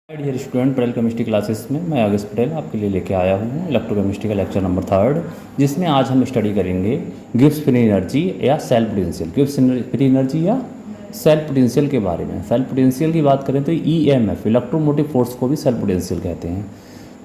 Dear student, Patel chemistry classes में मैं अगस्त पटेल आपके लिए लेके आया हूँ इलेक्ट्रोकेमिस्ट्री का लेक्चर नंबर 3, जिसमें आज हम स्टडी करेंगे गिब्स फ्री एनर्जी या cell potential. Gibbs free energy या सेल पोटेंशियल के बारे में। सेल पोटेंशियल की बात करें तो ईएमएफ, इलेक्ट्रोमोटिव फोर्स को भी सेल पोटेंशियल कहते हैं।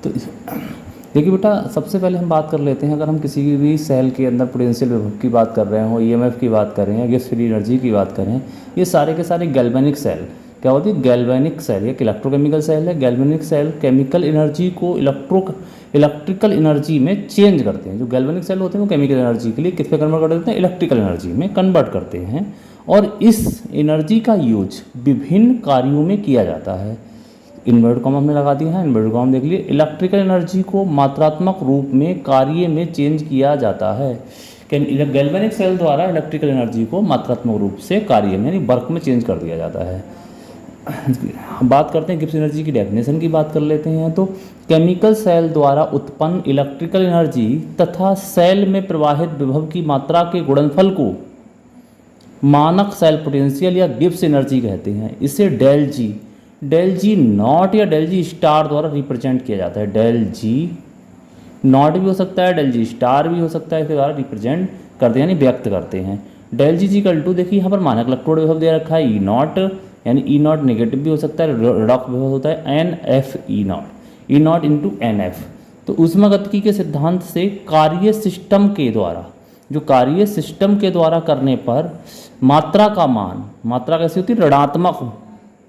तो देखिए बेटा, सबसे पहले हम बात कर लेते हैं, अगर हम किसी भी सेल के अंदर पोटेंशियल विभव की बात कर रहे हो, ईएमएफ की बात करें या गिब्स फ्री एनर्जी की बात करें, ये सारे के सारे गैल्वेनिक सेल क्या होती है। गैल्वेनिक सेल एक इलेक्ट्रोकेमिकल सेल है। गैल्वेनिक सेल केमिकल एनर्जी को इलेक्ट्रिकल एनर्जी में चेंज करते हैं। जो गैल्वेनिक सेल होते हैं वो केमिकल एनर्जी के लिए किस पे कन्वर्ट कर देते हैं, इलेक्ट्रिकल एनर्जी में कन्वर्ट करते हैं। और इस एनर्जी का यूज विभिन्न कार्यों में किया जाता है। इन्वर्ट कॉमा हमने लगा दिया है, इन्वर्ट कॉमा देख लिए। इलेक्ट्रिकल एनर्जी को मात्रात्मक रूप में कार्य में चेंज किया जाता है। गैल्वेनिक सेल द्वारा इलेक्ट्रिकल एनर्जी को मात्रात्मक रूप से कार्य में यानी वर्क में चेंज कर दिया जाता है। बात करते हैं गिब्स एनर्जी की डेफिनेशन की बात कर लेते हैं। तो केमिकल सेल द्वारा उत्पन्न इलेक्ट्रिकल एनर्जी तथा सेल में प्रवाहित विभव की मात्रा के गुणनफल को मानक सेल पोटेंशियल या गिब्स एनर्जी कहते हैं। इसे डेल जी नॉट या डेल जी स्टार द्वारा रिप्रेजेंट किया जाता है। डेल जी नॉट भी हो सकता है, डेल जी स्टार भी हो सकता है, इसके द्वारा रिप्रेजेंट करते हैं यानी व्यक्त करते हैं। डेल जी इक्वल टू, देखिए यहाँ पर मानक इलेक्ट्रोड विभव दे रखा है ई नॉट, यानी ई नॉट नेगेटिव भी हो सकता है, ऋणात्मक विभव होता है n f e nought into n f. तो ऊष्मागतिकी के सिद्धांत से कार्य सिस्टम के द्वारा करने पर मात्रा का मान, मात्रा कैसी होती है, ऋणात्मक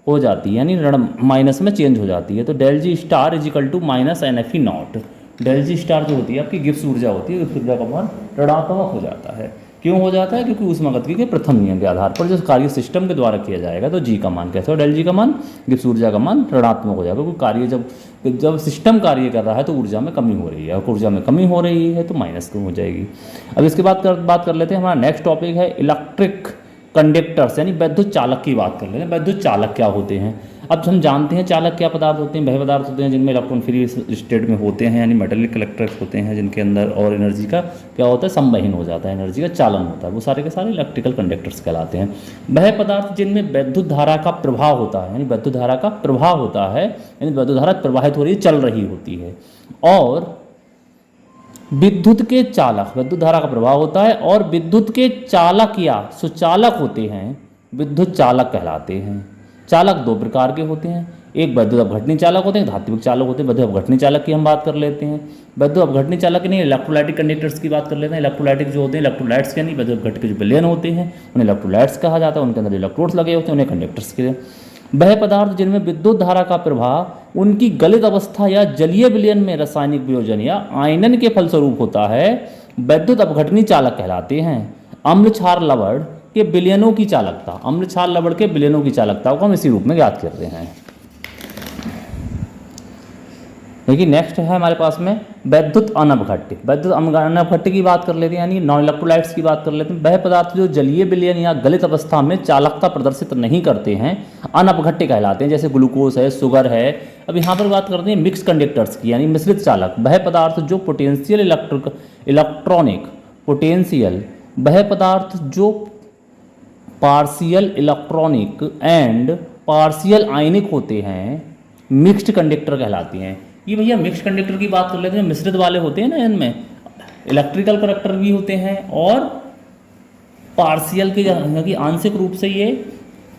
हो जाती है यानी माइनस में चेंज हो जाती है। तो del g star is equal to minus n f e nought. Del g star जो होती है आपकी गिब्स ऊर्जा होती है, गिब्स ऊर्जा का मान ऋणात्मक हो जाता है। क्यों हो जाता है? क्योंकि ऊष्मागतिकी के प्रथम नियम के आधार पर जो कार्य सिस्टम के द्वारा किया जाएगा तो जी का मान कैसे हो, डेल जी का मान, गिब्स ऊर्जा का मान ऋणात्मक हो जाएगा। क्योंकि कार्य जब सिस्टम कार्य कर रहा है तो ऊर्जा में कमी हो रही है, और ऊर्जा में कमी हो रही है तो माइनस हो जाएगी। अब इसके बाद बात कर लेते हैं, हमारा नेक्स्ट टॉपिक है इलेक्ट्रिक कंडक्टर्स यानी वैद्युत चालक की बात कर लेते हैं। वैद्युत चालक क्या होते हैं? अब हम जानते हैं चालक क्या पदार्थ होते हैं, वह पदार्थ होते हैं जिनमें इलेक्ट्रॉन फ्री स्टेट में होते हैं यानी मेटेलिक इलेक्ट्रिक्स होते हैं, जिनके अंदर और एनर्जी का क्या होता है, संवहन हो जाता है, एनर्जी का चालन होता है, वो सारे के सारे इलेक्ट्रिकल कंडक्टर्स कहलाते हैं। वह पदार्थ जिनमें वैद्युत धारा का प्रभाव होता है यानी वैद्युत धारा का प्रभाव होता है यानी वैद्युत धारा प्रवाहित हो रही, चल रही होती है। और विद्युत के चालक, विद्युत धारा का प्रभाव होता है और विद्युत के चालक या सुचालक होते हैं, विद्युत चालक कहलाते हैं। चालक दो प्रकार के होते हैं, एक वैद्युत अपघटनी चालक होते हैं, धात्विक चालक होते हैं। वैद्युत अपघटनी चालक की हम बात कर लेते हैं। वैद्युत अपघटनी चालक नहीं, इलेक्ट्रोलाइटिक कंडक्टर्स की बात कर लेते हैं। इलेक्ट्रोलाइटिक जो होते हैं इलेक्ट्रोलाइट्स के नहीं, वैद्युत अपघट के जो विलयन होते हैं उन्हें इलेक्ट्रोलाइट्स कहा जाता है, उनके अंदर इलेक्ट्रोड्स लगे होते हैं उन्हें कंडक्टर्स के। वह पदार्थ जिनमें विद्युत धारा का प्रभाव उनकी गलित अवस्था या जलीय विलयन में रासायनिक वियोजन या आयनन के फलस्वरूप होता है, वैद्युत अपघटनी चालक कहलाते हैं। अम्ल क्षार लवण के विलयनों की चालकता, अम्ल क्षार लवण के विलयनों की चालकता को हम इसी रूप में ज्ञात करते हैं। देखिए नेक्स्ट है हमारे पास में वैद्युत अनपघट्य। वैद्युत अनपघट्य की बात कर लेते हैं यानी नॉन इलेक्ट्रोलाइट्स की बात कर लेते हैं। वह पदार्थ जो जलीय विलयन या गलित अवस्था में चालकता प्रदर्शित नहीं करते हैं, अनपघट्य कहलाते हैं। जैसे ग्लूकोज है, शुगर है। अब यहाँ पर बात करते हैं मिक्स कंडक्टर्स की यानी मिश्रित चालक। वह पदार्थ जो वह पदार्थ जो पार्शियल इलेक्ट्रॉनिक एंड पार्शियल आयनिक होते हैं, मिक्स्ड कंडक्टर कहलाती हैं। ये भैया मिक्स कंडक्टर की बात कर लेते हैं, मिश्रित वाले होते हैं ना, इनमें इलेक्ट्रिकल कंडक्टर भी होते हैं और पार्शियल के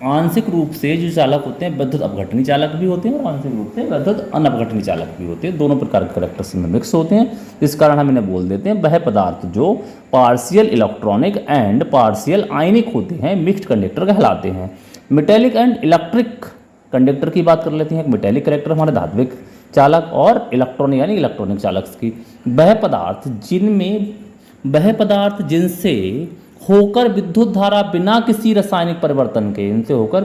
आंशिक रूप से जो चालक होते हैं वैद्युत अपघटनी चालक भी होते हैं और आंशिक रूप से वैद्युत अनपघटनी चालक भी होते हैं। दोनों प्रकार के कंडक्टर्स में मिक्स होते हैं, इस कारण हम इन्हें बोल देते हैं वह पदार्थ जो पार्शियल इलेक्ट्रॉनिक एंड पार्शियल आयनिक होते हैं, मिक्स्ड कंडक्टर कहलाते हैं। मेटेलिक एंड इलेक्ट्रिक कंडक्टर की बात कर लेते हैं। मेटेलिक कंडक्टर हमारे धात्विक चालक और इलेक्ट्रॉनिक यानी इलेक्ट्रॉनिक चालक की। वह पदार्थ जिनसे होकर विद्युत धारा बिना किसी रासायनिक परिवर्तन के, इनसे होकर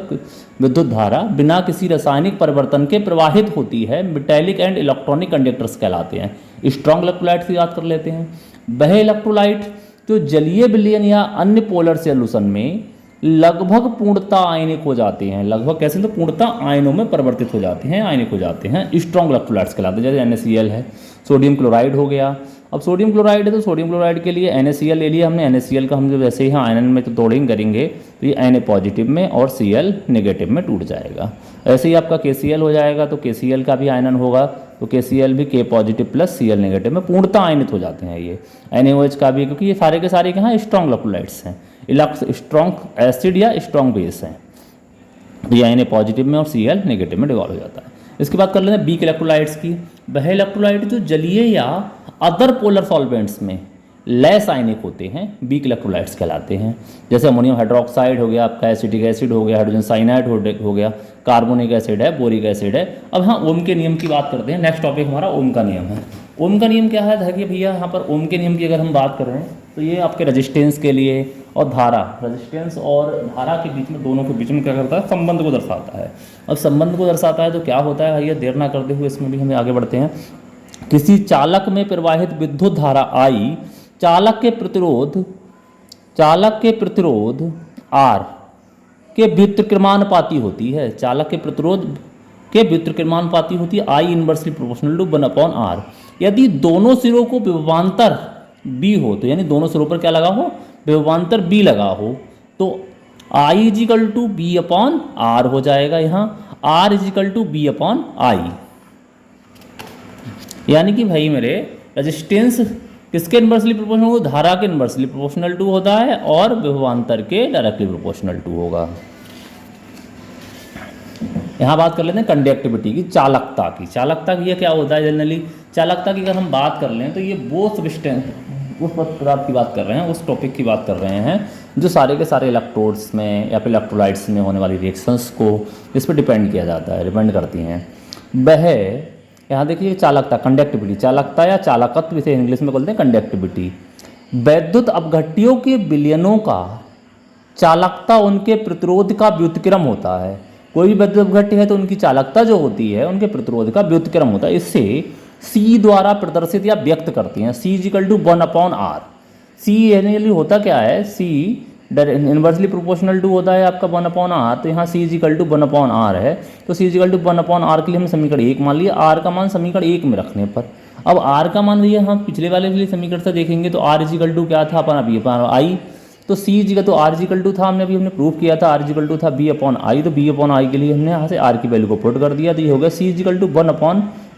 विद्युत धारा बिना किसी रासायनिक परिवर्तन के प्रवाहित होती है, मेटेलिक एंड इलेक्ट्रॉनिक कंडक्टर्स कहलाते हैं। स्ट्रॉन्ग इलेक्ट्रोलाइट की बात कर लेते हैं। वह इलेक्ट्रोलाइट जो जलीय विलयन या अन्य पोलर सॉल्यूशन में लगभग पूर्णता आयनिक हो जाते हैं। लगभग कैसे, तो पूर्णता आयनों में परिवर्तित हो जाते हैं, आयनिक हो जाते हैं, स्ट्रॉन्ग इलेक्ट्रोलाइट्स कहलाते हैं। जैसे NaCl है, सोडियम क्लोराइड हो गया। अब सोडियम क्लोराइड है तो सोडियम क्लोराइड के लिए NaCl ले लिया हमने। NaCl का हम जब वैसे ही आयन में तो तोड़ेंगे करेंगे तो ये Na पॉजिटिव में और Cl नेगेटिव में टूट जाएगा। ऐसे ही आपका KCl हो जाएगा तो KCl का भी आयनन होगा तो KCl भी K positive plus Cl negative में पूर्णता आयनित हो जाते हैं। ये NaOH का भी, क्योंकि ये सारे के सारे क्या हैं, स्ट्रॉन्ग इलेक्ट्रोलाइट्स हैं, स्ट्रॉन्ग एसिड या स्ट्रॉन्ग बेस हैं। तो ये Na पॉजिटिव में और Cl नेगेटिव में डिवॉल्व हो जाता है। इसके बाद कर लेते हैं वीक इलेक्ट्रोलाइट्स की। वह इलेक्ट्रोलाइट जो जलीय या अदर पोलर सॉल्वेंट्स में लेस आयनिक होते हैं, वीक इलेक्ट्रोलाइट्स कहलाते हैं। जैसे अमोनियम हाइड्रोक्साइड हो गया, आपका एसिटिक एसिड हो गया, हाइड्रोजन साइनाइड हो गया, कार्बोनिक एसिड है, बोरिक एसिड है। अब हाँ, ओम के नियम की बात करते हैं। नेक्स्ट टॉपिक हमारा ओम का नियम है। ओम का नियम क्या है, देखिए भैया यहाँ पर ओम के नियम की अगर हम बात कर रहे हैं तो ये आपके रेजिस्टेंस के लिए और धारा, रेजिस्टेंस और धारा के बीच में, दोनों के बीच में क्या करता है, संबंध को दर्शाता है। अब संबंध को दर्शाता है तो क्या होता है भैया, देर ना करते हुए इसमें भी हमें आगे बढ़ते हैं। किसी चालक में प्रवाहित विद्युत धारा I चालक के प्रतिरोध R के व्युत्क्रमानुपाती होती है। चालक के प्रतिरोध के व्युत्क्रमानुपाती होती है, I inversely proportional to 1/R। यदि दोनों सिरों को विभवांतर B हो, तो यानी दोनों सिरों पर क्या लगा हो, विभवांतर B लगा हो, तो I = B/R हो जाएगा। यहाँ R = B/I, यानी कि भाई मेरे रेजिस्टेंस किसके इनवर्सली प्रोपोर्शनल हो, धारा के इनवर्सली प्रोपोर्शनल टू होता है और विभवांतर के डायरेक्टली प्रोपोर्शनल टू होगा। यहाँ बात कर लेते हैं कंडक्टिविटी की, चालकता की। चालकता की ये क्या होता है जनरली, चालकता की अगर हम बात कर लें तो ये वो सब्सटेंस, उस पदार्थ की बात कर रहे हैं, उस टॉपिक की बात कर रहे हैं जो सारे के सारे इलेक्ट्रोड्स में या फिर इलेक्ट्रोलाइट्स में होने वाली रिएक्शंस को इस पर डिपेंड किया जाता है, डिपेंड करती हैं। वह यहाँ देखिए चालकता, कंडक्टिविटी, चालकता या चालकत्व इसे इंग्लिश में बोलते हैं कंडक्टिविटी। वैद्युत अपघट्टियों के विलयनों का चालकता उनके प्रतिरोध का व्युत्क्रम होता है। कोई भी वैद्युत अपघट्य है तो उनकी चालकता जो होती है उनके प्रतिरोध का व्युत्क्रम होता है। इससे C द्वारा प्रदर्शित या व्यक्त करती हैं। C = 1/R। C यानी होता क्या है, C इनवर्सली प्रोपोर्शनल टू होता है आपका 1/R, तो यहाँ C = 1/R है, तो C = 1/R के लिए हम समीकरण 1 मान लिया। R का मान समीकरण 1 में रखने पर, अब R का मान लिया, हम पिछले वाले के लिए समीकरण से देखेंगे तो R = क्या था अपना B/I, तो तो R = था, हमने प्रूफ किया था, R = था B/I, तो B/I के लिए हमने यहाँ से R की वैल्यू को पुट कर दिया, तो ये हो गया C =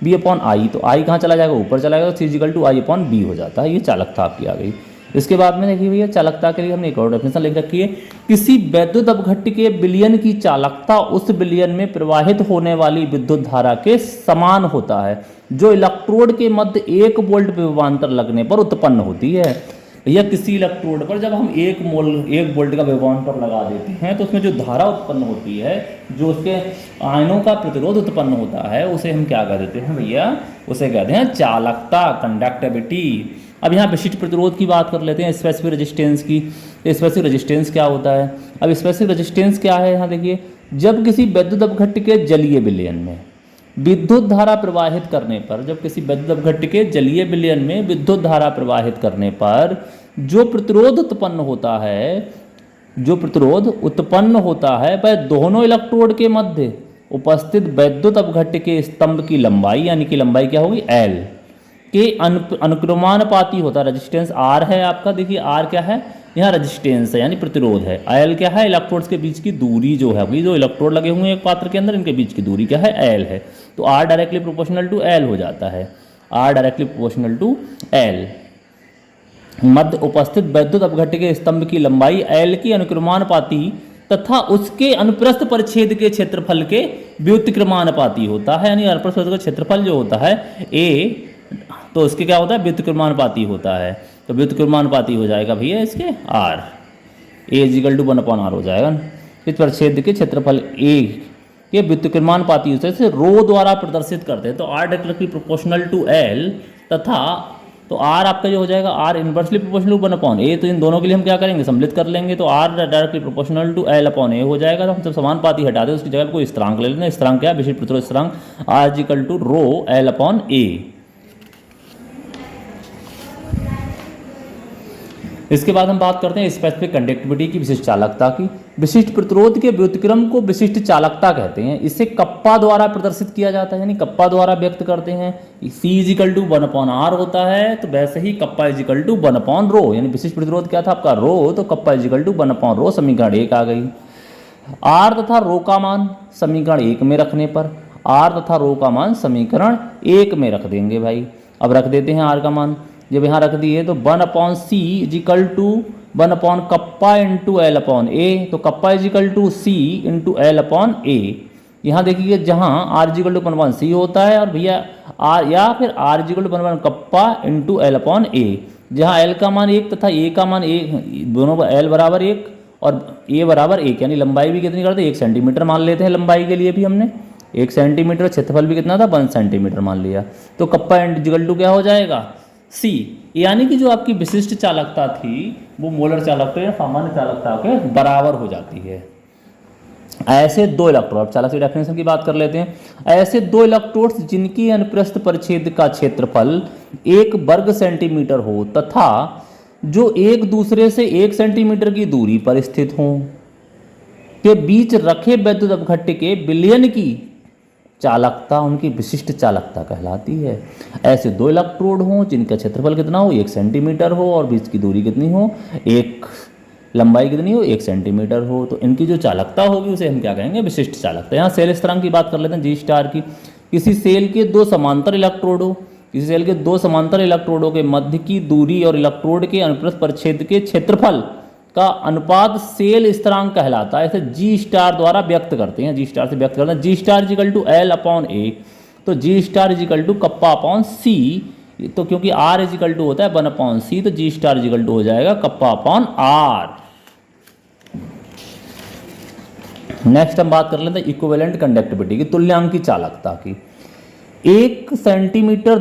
1/B/I, तो I कहाँ चला जाएगा, ऊपर चला जाएगा, तो C = I/B हो जाता है। ये चालकता आपकी आ गई। इसके बाद में देखिए भैया चालकता के लिए हमने एक और डेफिनेशन लिख रखी है, किसी वैद्युत अपघट्य के विलयन की चालकता उस विलयन में प्रवाहित होने वाली विद्युत धारा के समान होता है जो इलेक्ट्रोड के मध्य 1 वोल्ट विभवांतर लगने पर उत्पन्न होती है। भैया किसी इलेक्ट्रोड पर जब हम 1 वोल्ट का विभवांतर लगा देते हैं तो उसमें जो धारा उत्पन्न होती है, जो उसके आयनों का प्रतिरोध उत्पन्न होता है, उसे हम क्या कह देते हैं भैया, उसे कहते हैं चालकता, कंडक्टिविटी। अब यहाँ विशिष्ट प्रतिरोध की बात कर लेते हैं, स्पेसिफिक रेजिस्टेंस की। स्पेसिफिक रेजिस्टेंस क्या होता है, अब स्पेसिफिक रेजिस्टेंस क्या है, यहाँ देखिए, जब किसी वैद्युत अपघट्य के जलीय विलयन में विद्युत धारा प्रवाहित करने पर, जब किसी वैद्युत अपघट्य के जलीय विलयन में विद्युत धारा प्रवाहित करने पर जो प्रतिरोध उत्पन्न होता है वह दोनों इलेक्ट्रोड के मध्य उपस्थित वैद्युत अपघट्य के स्तंभ की लंबाई, यानी कि लंबाई क्या होगी, L के अनुक्रमानुपाती होता है। रेजिस्टेंस R है आपका, देखिए R क्या है, यहाँ रेजिस्टेंस है यानी प्रतिरोध है। L क्या है, इलेक्ट्रोड्स के बीच की दूरी जो है, अभी जो इलेक्ट्रोड लगे हुए हैं एक पात्र के अंदर, इनके बीच की दूरी क्या है, L है, तो R directly proportional to L हो जाता है। R directly proportional to L। मध्य उपस्थित वैद्युत अपघट्य के स्तंभ की लंबाई L की अनुक्रमानुपाती तथा उसके अनुप्रस्थ परिच्छेद के क्षेत्रफल के व्युत्क्रमानुपाती होता है, यानी अनुप्रस्थ का क्षेत्रफल जो होता है A, तो उसके क्या होता है, व्युत्क्रमानुपाती होता है, तो व्युत्क्रमानुपाती हो जाएगा भैया इसके R, A = 1/R हो जाएगा। इस परिच्छेद के क्षेत्रफल A के व्युत्क्रमानुपाती होता है, इसे रो द्वारा प्रदर्शित करते हैं, तो R directly proportional to L तथा, तो R आपका जो हो जाएगा R inversely proportional to 1/A, तो इन दोनों के लिए हम क्या करेंगे, सम्मिलित कर लेंगे, तो R directly proportional to L/A हो जाएगा। तो हम जब समानुपाती हटा दें उसकी जगह कोई स्थिरांक ले लेना। स्थिरांक क्या है, विशिष्ट प्रतिरोध स्थिरांक, R = रो L/A। इसके बाद हम बात करते हैं स्पेसिफिक कंडक्टिविटी की, विशिष्ट चालकता की। विशिष्ट प्रतिरोध के व्युत्क्रम को विशिष्ट चालकता कहते हैं। इसे कप्पा द्वारा प्रदर्शित किया जाता है, यानी कप्पा द्वारा व्यक्त करते हैं। C = 1/r होता है, तो वैसे ही कप्पा = 1/ρ, यानी विशिष्ट प्रतिरोध क्या था आपका रो, तो कप्पा = 1/ρ, समीकरण 1 आ गई। R तथा रो का मान समीकरण 1 में रखने पर, R तथा रो का मान समीकरण 1 में रख देंगे भाई। अब रख देते हैं R का मान, जब यहाँ रख दिए तो 1/C = 1 कप्पा × L/A, तो कप्पा = C × L/A। यहाँ देखिए जहाँ R = 1/C होता है और भैया R या फिर R = 1 कप्पा × L/A, जहाँ L का मान 1 तथा A का मान 1, दोनों L = 1 और A = 1, यानी लंबाई भी कितनी करते हैं 1 सेंटीमीटर मान लेते हैं लंबाई के लिए भी हमने 1 सेंटीमीटर, क्षेत्रफल भी कितना था 1 सेंटीमीटर मान लिया, तो कप्पा = क्या हो जाएगा C, यानी कि जो आपकी विशिष्ट चालकता थी वो मोलर चालकता या सामान्य चालकता के बराबर हो जाती है। ऐसे दो इलेक्ट्रोड, चालक की डेफिनेशन की बात कर लेते हैं। ऐसे दो इलेक्ट्रोड्स जिनकी अनुप्रस्थ परिच्छेद का क्षेत्रफल 1 वर्ग सेंटीमीटर हो तथा जो एक दूसरे से 1 सेंटीमीटर की दूरी पर स्थित हों के बीच रखे वैद्युत अपघट्य के विलयन की चालकता उनकी विशिष्ट चालकता कहलाती है। ऐसे दो इलेक्ट्रोड हों जिनका क्षेत्रफल कितना हो 1 सेंटीमीटर हो और बीच की दूरी कितनी हो, एक लंबाई कितनी हो 1 सेंटीमीटर हो, तो इनकी जो चालकता होगी उसे हम क्या कहेंगे विशिष्ट चालकता। यहाँ सेल स्थिरांक की बात कर लेते हैं G* की। किसी सेल के दो समांतर इलेक्ट्रोडों किसी सेल के दो समांतर इलेक्ट्रोडों के मध्य की दूरी और इलेक्ट्रोड के अनुप्रस्थ परिच्छेद के क्षेत्रफल का अनुपात सेल स्थिरांक कहलाता है। इसे G* द्वारा व्यक्त करते हैं, G* से व्यक्त करते हैं। G* = L/A, तो G* = कप्पा/C, तो क्योंकि R = होता है 1/C, तो G* हो जाएगा कप्पा/R। नेक्स्ट हम बात कर लेते हैं इक्विवेलेंट कंडक्टिविटी की, तुल्यांकी चालकता की। 1 सेंटीमीटर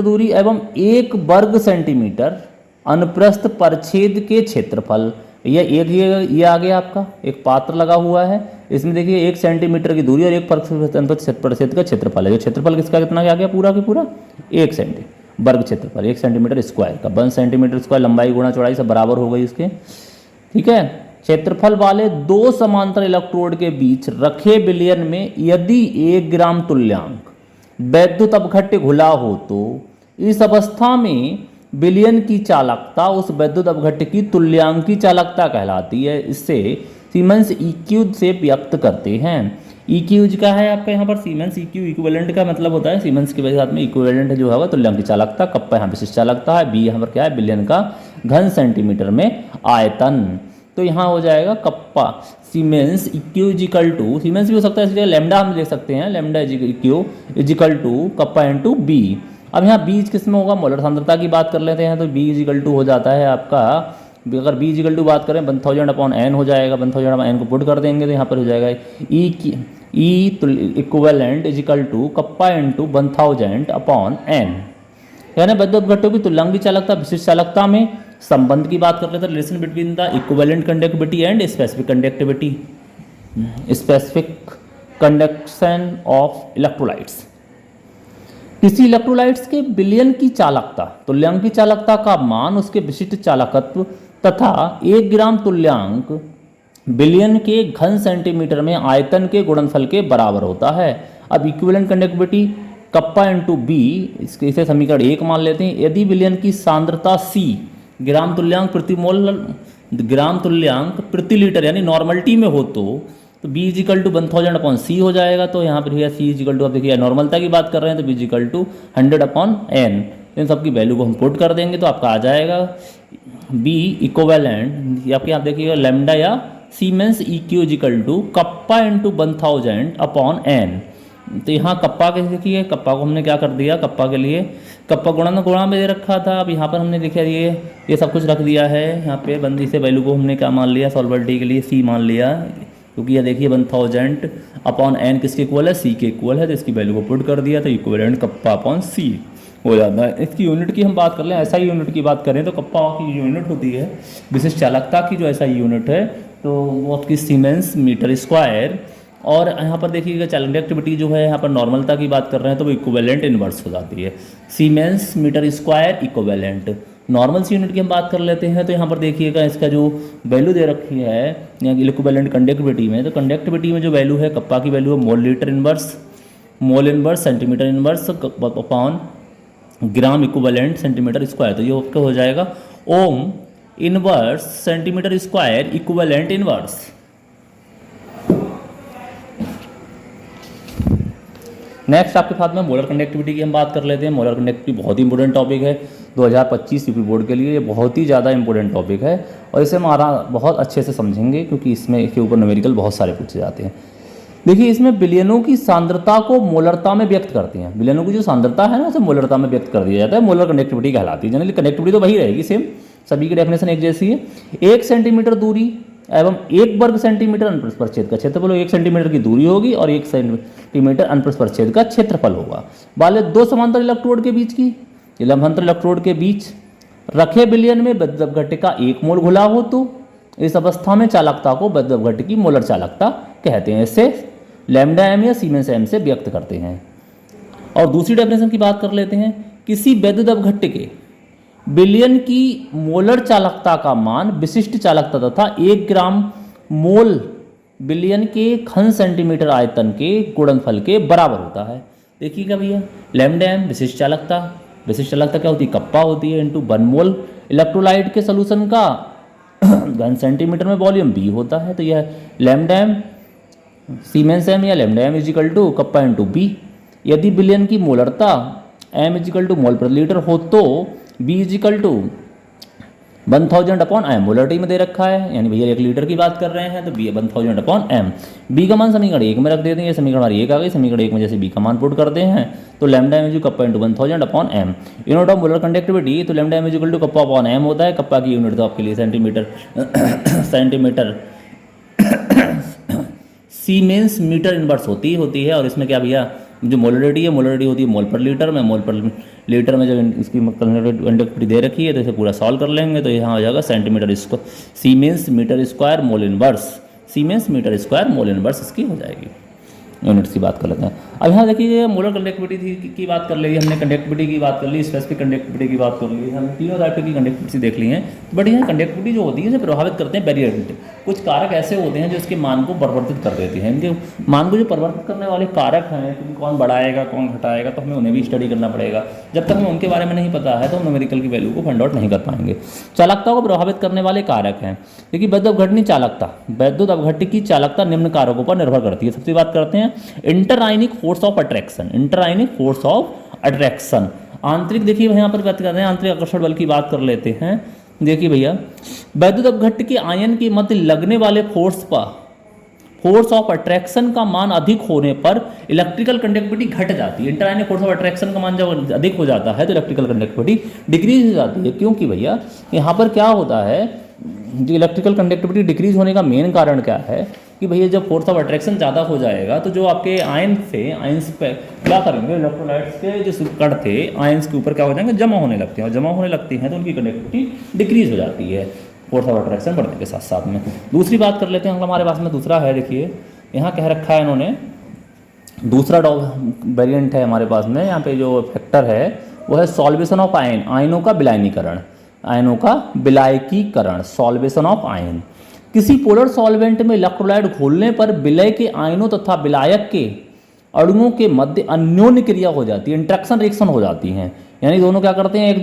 दूरी एवं 1 वर्ग सेंटीमीटर अनुप्रस्थ परिच्छेद के क्षेत्रफल, ये आ गया आपका एक पात्र लगा हुआ है, इसमें देखिए 1 सेंटीमीटर की दूरी और 1 परिच्छेद का क्षेत्रफल है। क्षेत्रफल किसका कितना आ गया पूरा की पूरा 1 सेंटीमीटर वर्ग क्षेत्रफल, 1 सेंटीमीटर स्क्वायर का, 1 सेंटीमीटर स्क्वायर लंबाई गुणा चौड़ाई सब बराबर हो गई इसके, ठीक है। क्षेत्रफल वाले दो समांतर इलेक्ट्रोड के बीच रखे विलयन में यदि 1 ग्राम तुल्यांक वैद्युत अपघट्य घुला हो तो इस अवस्था में विलयन की चालकता उस वैद्युत अपघट्य की तुल्यांकी चालकता कहलाती है। इससे सीमेंस EQ से व्यक्त करते हैं। EQ का है आपका यहाँ पर सीमेंस EQ, इक्विवेलेंट का मतलब होता है सीमेंस के साथ में इक्विवेलेंट जो होगा तुल्यांकी चालकता, कप्पा यहाँ विशिष्ट चालकता है, B यहाँ पर क्या है विलयन का घन सेंटीमीटर में आयतन, तो यहाँ हो जाएगा कप्पा सीमेंस EQ = सीमेंस भी हो सकता है इसलिए लैम्डा हम देख सकते हैं, लैम्डा EQ = कप्पा × B। अब यहाँ बीज किस में होगा, मोलर सांद्रता की बात कर लेते हैं, तो B = हो जाता है आपका, अगर B = बात करें 1000/N हो जाएगा, 1000/N को पुट कर देंगे तो यहाँ पर हो जाएगा इक्विवेलेंट = कप्पा × 1000/N। यानी वैद्युत अपघट्यों की तुल्यांकी चालकता विशिष्ट चालकता में संबंध की बात कर लेते हैं, relation between the equivalent conductivity and specific conductivity, specific conduction of electrolytes. किसी इलेक्ट्रोलाइट्स के विलयन की चालकता, तुल्यांकी चालकता का मान उसके विशिष्ट चालकत्व तथा 1 ग्राम तुल्यांक विलयन के घन सेंटीमीटर में आयतन के गुणनफल के बराबर होता है। अब इक्विवेलेंट कंडक्टिविटी कप्पा × B, इसे समीकरण 1 मान लेते हैं। यदि विलयन की सांद्रता C ग्राम तुल्यांक प्रति लीटर यानी नॉर्मलिटी में हो तो B = 1000/C हो जाएगा, तो यहाँ पर भैया C = अब देखिए नॉर्मलता की बात कर रहे हैं तो B = 100/N, इन सब की वैल्यू को हम पुट कर देंगे तो आपका आ जाएगा B इक्विवेलेंट, आपके यहाँ देखिएगा लैम्डा या सीमेंस EQ = कप्पा × 1000/N। तो यहाँ कप्पा के देखिए, कप्पा को हमने क्या कर दिया, कप्पा के लिए कप्पा गुणा में दे रखा था, अब यहाँ पर हमने देखा ये सब कुछ रख दिया है, यहाँ पे बंदी से वैल्यू को हमने क्या मान लिया, सॉल्वेबिलिटी के लिए C मान लिया, क्योंकि ये देखिए 1000/N किसके इक्वल है, C के इक्वल है, तो इसकी वैल्यू को पुट कर दिया तो इक्विवेलेंट कप्पा/C हो जाता है। इसकी यूनिट की हम बात कर लें, ऐसा ही यूनिट की बात करें तो कप्पा की यूनिट होती है विशिष्ट चालकता की, जो ऐसा यूनिट है तो वो आपकी सीमेंस मीटर स्क्वायर, और यहाँ पर देखिएगा कंडक्टिविटी जो है यहाँ पर नॉर्मलता की बात कर रहे हैं तो वो इक्विवेलेंट इन्वर्स हो जाती है, siemens metre square equivalent. Normal C unit की हम बात कर लेते हैं, तो यहाँ पर देखिएगा इसका जो वैल्यू दे रखी है इक्विवेलेंट कंडक्टिविटी में, तो कंडक्टिविटी में जो वैल्यू है कप्पा की वैल्यू है mole inverse centimetre inverse upon gram equivalent centimetre square. तो ये आपका हो जाएगा ohm inverse centimetre square equivalent inverse. Next आपके साथ में मोलर कंडक्टिविटी की हम बात कर लेते हैं। मोलर कंडक्टिविटी बहुत ही इंपॉर्टेंट टॉपिक है 2025 यूपी बोर्ड के लिए, ये बहुत ही ज़्यादा इंपॉर्टेंट टॉपिक है और इसे हमारा बहुत अच्छे से समझेंगे क्योंकि इसमें इसके ऊपर न्यूमेरिकल बहुत सारे पूछे जाते हैं। देखिए इसमें बिलियनों की सांद्रता को मोलरता में व्यक्त करते हैं। बिलियनों की जो सांद्रता है ना उसे मोलरता में व्यक्त कर दिया जाता है, मोलर कंडक्टिविटी कहलाती है। जनरली कंडक्टिविटी तो वही रहेगी सेम, सभी की डेफिनेशन एक जैसी है। 1 सेंटीमीटर दूरी एवं 1 वर्ग सेंटीमीटर अनुप्रस्थ परिच्छेद का क्षेत्रफल, 1 सेंटीमीटर की दूरी होगी और 1 सेंटीमीटर अनुप्रस्थ परिच्छेद का क्षेत्रफल होगा। वाले 2 समांतर इलेक्ट्रोड के बीच की, समांतर इलेक्ट्रोड के बीच रखे विलयन में वैद्युत अपघट्य का 1 मोल घुला हो तो इस अवस्था में चालकता को वैद्युत अपघट्य की मोलर चालकता कहते हैं। इससे लैम्डा एम या सीमेंस एम से व्यक्त करते हैं। और दूसरी डेफिनेशन की बात कर लेते हैं, किसी वैद्युत अपघट्य के विलयन की मोलर चालकता का मान विशिष्ट चालकता तथा 1 ग्राम मोल विलयन के घन सेंटीमीटर आयतन के गुणनफल के बराबर होता है। देखिएगा भैया लैम्डा एम विशिष्ट चालकता क्या होती है, कप्पा होती है इंटू 1 मोल इलेक्ट्रोलाइट के सोल्यूशन का घन सेंटीमीटर में वॉल्यूम बी होता है। तो यह लैम्डा एम सीमेंस एम या lambda M is equal to kappa into B. यदि विलयन की मोलरता एम इजिकल टू मोल प्रति लीटर हो तो B is equal to 1000 upon M molarity में दे रखा है, यानी भैया 1 लीटर की बात कर रहे हैं तो बी 1000 अपॉन एम। बी का मान समीकरण 1 में रख देते हैं, समीकरण हमारी 1 आ गई। समीकरण 1 में जैसे बी का मान पुट करते हैं तो lambda m is kappa into 1000 upon m. Unit of molar conductivity, तो lambda m is equal to kappa upon m होता है। कप्पा की यूनिट तो आपके लिए सेंटीमीटर सीमेंस मीटर इनवर्स होती है। और इसमें क्या भैया जो मोलरिटी होती है मोल पर लीटर में, मोल पर लीटर में जब इसकी कंडक्टिविटी दे रखी है तो इसे पूरा सॉल्व कर लेंगे तो यहाँ हो जाएगा centimetre siemens metre square mole inverse, siemens metre square mole inverse इसकी हो जाएगी। यूनिट्स की बात कर लेते हैं। अब यहाँ देखिए मोलर कंडक्टिविटी की बात कर ली हमने, कंडक्टिविटी की बात कर ली, स्पेसिफिक कंडक्टिविटी की बात कर ली, हमने तीनों टाइप की कंडक्टिविटी देख ली हैं। बट यहाँ कंडक्टिविटी जो होती है इसे प्रभावित करते हैं बैरियर। कुछ कारक ऐसे होते हैं जो इसके मान को परिवर्तित कर देते हैं। इनके मान को जो परिवर्तित करने वाले कारक हैं, कौन बढ़ाएगा कौन घटाएगा, तो हमें उन्हें भी स्टडी करना पड़ेगा। जब तक हमें उनके बारे में नहीं पता है तो हम न्यूमेरिकल की वैल्यू को फाइंड आउट नहीं कर पाएंगे। चालकता को प्रभावित करने वाले कारक हैं। देखिए वैद्युत अपघट्य की चालकता निम्न कारकों पर निर्भर करती है। सबसे बात करते हैं इंटरआयनिक फोर्स ऑफ अट्रैक्शन। आंतरिक, देखिए यहाँ पर बात कर रहे हैं आंतरिक आकर्षण बल की बात कर लेते हैं। देखिए भैया वैद्युत अपघट्य के आयन के मध्य लगने वाले फोर्स ऑफ अट्रैक्शन का मान अधिक होने पर इलेक्ट्रिकल कंडक्टिविटी घट जाती है। इंटरआयनिक फोर्स ऑफ अट्रैक्शन का मान जब अधिक हो जाता है तो इलेक्ट्रिकल कंडक्टिविटी डिक्रीज हो जाती है। क्योंकि भैया यहाँ पर क्या होता है, जो इलेक्ट्रिकल कंडक्टिविटी डिक्रीज होने का मेन कारण क्या है कि भैया जब फोर्स ऑफ अट्रैक्शन ज़्यादा हो जाएगा तो जो आपके आयंस पे क्या करेंगे, इलेक्ट्रोलाइट्स के जो कण थे आयंस के ऊपर क्या हो जाएंगे, जमा होने लगते हैं, और जमा होने लगती हैं तो उनकी कंडक्टिविटी डिक्रीज हो जाती है फोर्स ऑफ अट्रैक्शन बढ़ने के साथ साथ में। दूसरी बात कर लेते हैं हमारे पास में दूसरा है। देखिए यहाँ कह रखा है इन्होंने, दूसरा वेरिएंट है हमारे पास में, यहाँ पे जो फैक्टर है वो है सॉल्वेशन ऑफ आयन, आयनों का विलायकीकरण, सॉल्वेशन ऑफ आयन। किसी पोलर सॉल्वेंट में इलेक्ट्रोलाइट घोलने पर विलय के आयनों तथा विलायक के अणुओं के मध्य अन्योन्य क्रिया हो जाती है, इंट्रैक्शन रिएक्शन हो जाती हैं। यानी दोनों क्या करते हैं,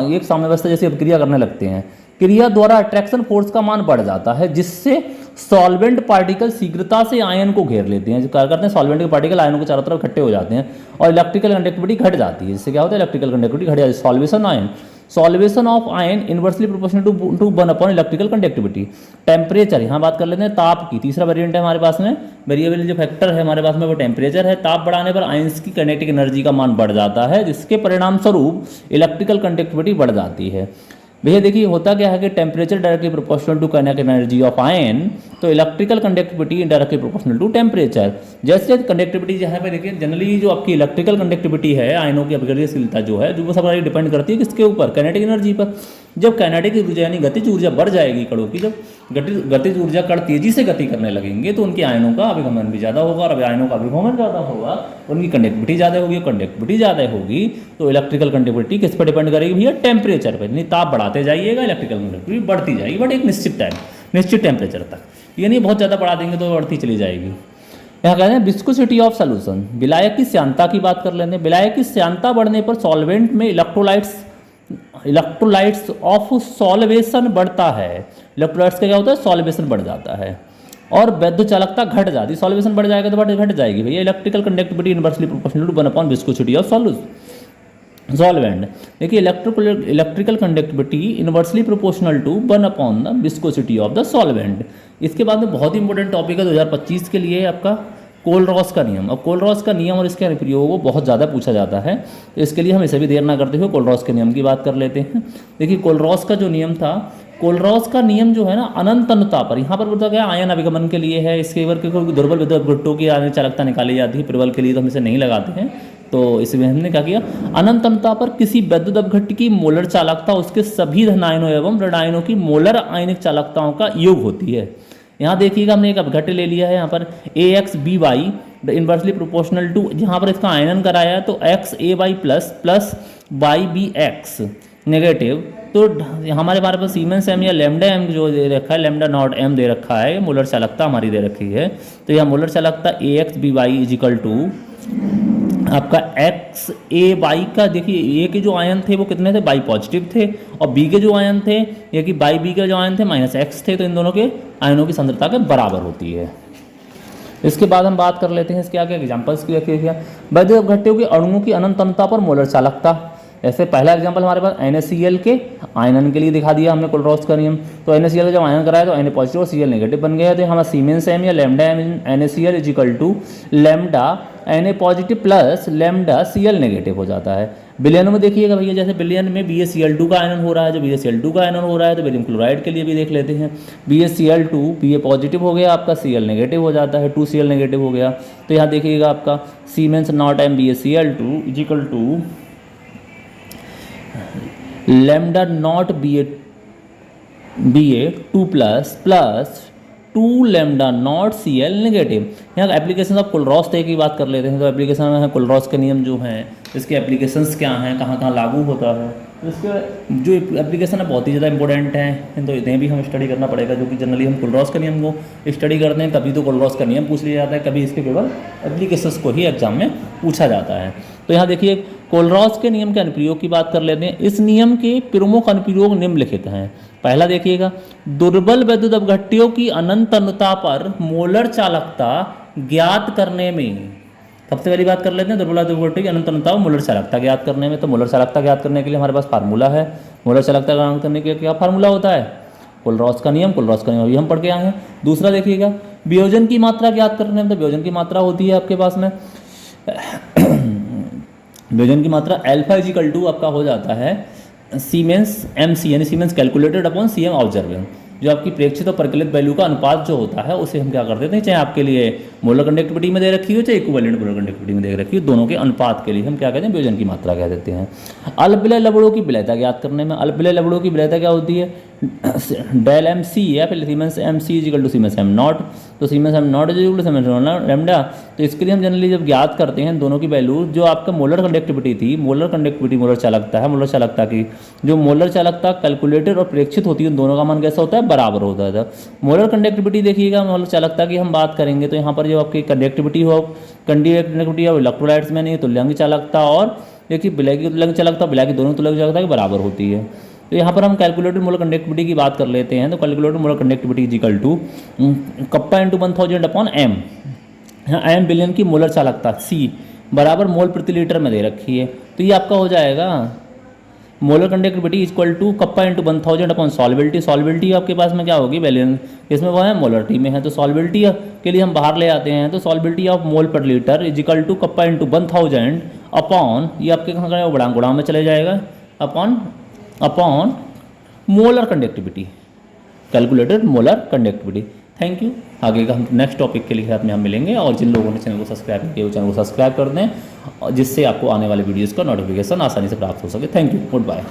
एक साम्यावस्था जैसी अभिक्रिया करने लगते हैं। क्रिया द्वारा अट्रैक्शन फोर्स का मान बढ़ जाता है जिससे सॉल्वेंट पार्टिकल शीघ्रता से आयन को घेर लेते हैं। जो क्या करते हैं, सॉल्वेंट के पार्टिकल आयनों के चारों तरफ इकट्ठे हो जाते हैं और इलेक्ट्रिकल कंडक्टिविटी घट जाती है। जिससे क्या होता है, इलेक्ट्रिकल कंडक्टिविटी घट जाती है। Solvation of ion inversely proportional to 1 upon electrical conductivity. Temperature, यहाँ बात कर लेते हैं ताप की। तीसरा वेरिएंट है हमारे पास में, वेरिएबल जो फैक्टर है हमारे पास में वो टेम्परेचर है। ताप बढ़ाने पर आयंस की काइनेटिक एनर्जी का मान बढ़ जाता है जिसके परिणाम स्वरूप इलेक्ट्रिकल कंडक्टिविटी बढ़ जाती है। भैया देखिए होता क्या है कि temperature directly proportional to kinetic energy of ion, तो electrical conductivity directly proportional to temperature. जैसे कंडक्टिविटी यहाँ पे देखिए जनरली जो आपकी इलेक्ट्रिकल कंडक्टिविटी है, आयनों की अपघट्यशीलता जो है, जो वो सब डिपेंड करती है किसके ऊपर, काइनेटिक एनर्जी पर। जब काइनेटिक ऊर्जा यानी गतिज ऊर्जा बढ़ जाएगी कणों की, जब गतिज ऊर्जा कण तेजी से गति करने लगेंगे तो उनके आयनों का अभिगमन भी ज़्यादा होगा, और आयनों का अभिगमन ज़्यादा होगा, उनकी कंडक्टिविटी ज़्यादा होगी, कंडक्टिविटी ज़्यादा होगी तो इलेक्ट्रिकल कंडक्टिविटी किस पर डिपेंड करेगी भैया? टेम्परेचर पर। यानी ताप बढ़ाते जाइएगा, इलेक्ट्रिकल कंडक्टिविटी बढ़ती जाएगी, बट एक निश्चित टेम्परेचर तक, यानी बहुत ज़्यादा बढ़ा देंगे तो बढ़ती चली जाएगी। यहाँ कहते हैं विस्कोसिटी ऑफ सॉल्यूशन, विलायक की श्यानता की बात कर लेते हैं। विलायक की श्यानता बढ़ने पर सॉल्वेंट में इलेक्ट्रोलाइट्स ऑफ सॉल्वेशन बढ़ता है। इलेक्ट्रोलाइट्स का क्या होता है? सॉल्वेशन बढ़ जाता है और वैद्युत चालकता घट जाती है। सॉल्वेशन बढ़ जाएगा तो घट जाएगी भैया। Electrical conductivity inversely proportional to 1 upon viscosity of solvent. देखिए electrical conductivity inversely proportional to 1 upon the viscosity of the solvent. इसके बाद में बहुत ही इंपॉर्टेंट टॉपिक है 2025 के लिए आपका कोल-रॉस का नियम। अब कोल-रॉस का नियम और इसके अनुप्रयोग को बहुत ज़्यादा पूछा जाता है, तो इसके लिए हम इसे भी देर ना करते हुए कोल-रॉस के नियम की बात कर लेते हैं। देखिए कोल-रॉस का जो नियम था, कोल-रॉस का नियम जो है ना अनंत अनुता पर, यहाँ पर बोलता गया आयन अभिगमन के लिए है। इसके ऊपर क्योंकि दुर्बल विद्युत घट्टों की आयन चालकता निकाली जाती है, प्रबल के लिए तो हम इसे नहीं लगाते हैं, तो इसमें हमने क्या किया, अनंत अनुता पर किसी वैद्युत अपघट्ट की मोलर चालकता उसके सभी धन आयनों एवं ऋण आयनों की मोलर आयनिक चालकताओं का योग होती है। यहाँ देखिएगा हमने एक अपघट्ट ले लिया है, यहाँ पर AXBY इनवर्सली प्रोपोर्शनल टू, जहाँ पर इसका आयनन कराया तो XAY प्लस YBX नेगेटिव। तो हमारे पास सीमेंस एम या लैम्डा एम जो दे रखा है, लैम्डा नॉट एम दे रखा है, मोलर चालकता हमारी दे रखी है। तो यह मोलर चालकता AXBY इजिकल टू आपका XAY का, देखिए ए के जो आयन थे वो कितने थे? बाई पॉजिटिव थे, और बी के जो आयन थे या कि बाई बी के जो आयन थे -X थे, तो इन दोनों के आयनों की सांद्रता के बराबर होती है। इसके बाद हम बात कर लेते हैं इसके आगे एग्जांपल्स की। देखिए वैद्युत अपघट्टों के अणुओं की अनंत अनुता पर मोलर चालकता। ऐसे पहला एग्जांपल हमारे पास NaCl के आयनन के लिए दिखा दिया हमने कोल-रॉस का नियम। तो NaCl का जब आयन कराया तो Na पॉजिटिव और Cl नेगेटिव बन गया। तो हमारा सीमेंस एम या lambda M NaCl is equal to lambda Na positive plus lambda Cl negative हो जाता है। विलयन में देखिएगा भैया, जैसे विलयन में BaCl2 का आयनन हो रहा है, जो BaCl2 का आयनन हो रहा है तो बेरियम क्लोराइड के लिए भी देख लेते हैं। BaCl2 Ba पॉजिटिव हो गया, आपका Cl नेगेटिव हो जाता है, 2Cl नेगेटिव हो गया। तो यहाँ देखिएगा आपका siemens not M BaCl2 is equal to lambda not Ba2 plus 2 lambda not Cl negative. यहाँ एप्लीकेशन ऑफ कोल-रॉस की बात कर लेते हैं। तो एप्लीकेशन में कोल-रॉस के नियम जो हैं, इसके एप्लीकेशंस क्या हैं, कहाँ कहाँ लागू होता है, तो इसके जो एप्लीकेशन है बहुत ही ज़्यादा इंपॉर्टेंट हैं, तो इन्हें भी हम स्टडी करना पड़ेगा। जो कि जनरली हम कोल-रॉस के नियम को स्टडी करते हैं, कभी तो कोल-रॉस का नियम पूछ लिया जाता है, कभी इसके केवल एप्लीकेशंस को ही एग्जाम में पूछा जाता है। तो यहाँ देखिए कोल-रॉस के नियम के अनुप्रयोग की बात कर लेते हैं। इस नियम के प्रमुख अनुप्रयोग निम्नलिखित हैं। पहला देखिएगा, दुर्बल वैद्युत अपघट्टों की अनंत अनुता पर मोलर चालकता ज्ञात करने में। सबसे पहली बात कर लेते हैं दुर्बल वैद्युत अपघट्टों की अनंत अनुता और मोलर चालकता ज्ञात करने में। तो मोलर चालकता ज्ञात करने के लिए हमारे पास फार्मूला है। मोलर चालकता ज्ञात करने के लिए क्या फार्मूला होता है? कोल-रॉस का नियम। कोल-रॉस का नियम अभी हम पढ़ के आए हैं। दूसरा देखिएगा, वियोजन की मात्रा ज्ञात करने में। तो वियोजन की मात्रा होती है आपके पास में वियोजन की मात्रा अल्फा इजिकल टू आपका हो जाता है सीमेंस MC यानी siemens calculated upon CM observed. जो आपकी प्रेक्षित और परिकलित वैल्यू का अनुपात जो होता है उसे हम क्या कर देते हैं, चाहे आपके लिए मोलर कंडक्टिविटी में दे रखी हो चाहे इक्विवेलेंट मोलर कंडक्टिविटी में दे रखी हो, दोनों के अनुपात के लिए हम क्या कहते हैं, वियोजन की मात्रा कह देते हैं। अल्पविलय लवणों की विलयता ज्ञात करने में। अल्पविलय लवणों की विलयता क्या होती है? डेल MC या फिर siemens MC equal to siemens M naught. तो siemens M naught equal to siemens lambda. तो इसके लिए हम जनरली जब ज्ञात करते हैं दोनों की वैल्यू, जो आपका मोलर कंडक्टिविटी थी, मोलर कंडक्टिविटी मोलर चालकता है, मोलर चालकता की जो मोलर चालकता कैलकुलेटेड और प्रेक्षित होती है, उन दोनों का मान कैसा होता है? बराबर होता था। मोलर कंडक्टिविटी देखिएगा, मोलर चालकता की हम बात करेंगे तो यहाँ पर जो आपकी कंडक्टिविटी हो, कंडक्टिविटी और इलेक्ट्रोलाइट्स में नहीं, तुल्यांक चालकता और देखिए विलय की तुल्यांक चालकता, विलय की दोनों तुल्यांक चालकता के बराबर होती है। तो यहाँ पर हम कैलकुलेटेड मोलर कंडक्टिविटी की बात कर लेते हैं। तो calculated molar conductivity is equal to kappa into 1000 upon M। यहाँ M बिलियन की मोलर चालकता C बराबर मोल प्रति लीटर में दे रखी है। तो ये आपका हो जाएगा molar conductivity equal to kappa into 1000 upon solubility. Solubility आपके पास में क्या होगी? वैलेंस इसमें वो है मोलरिटी में है, तो सॉल्बिलिटी के लिए हम बाहर ले आते हैं। तो सॉल्बिलिटी of mole per litre is equal to kappa into 1000 upon, ये आपके कहाँ का गुणांक में चले जाएगा, upon molar conductivity, calculated molar conductivity. Thank you. आगे का हम नेक्स्ट टॉपिक के लिए साथ में हम मिलेंगे, और जिन लोगों ने चैनल को सब्सक्राइब किया वो चैनल को सब्सक्राइब कर दें, जिससे आपको आने वाले वीडियोज़ का नोटिफिकेशन आसानी से प्राप्त हो सके। Thank you, good bye.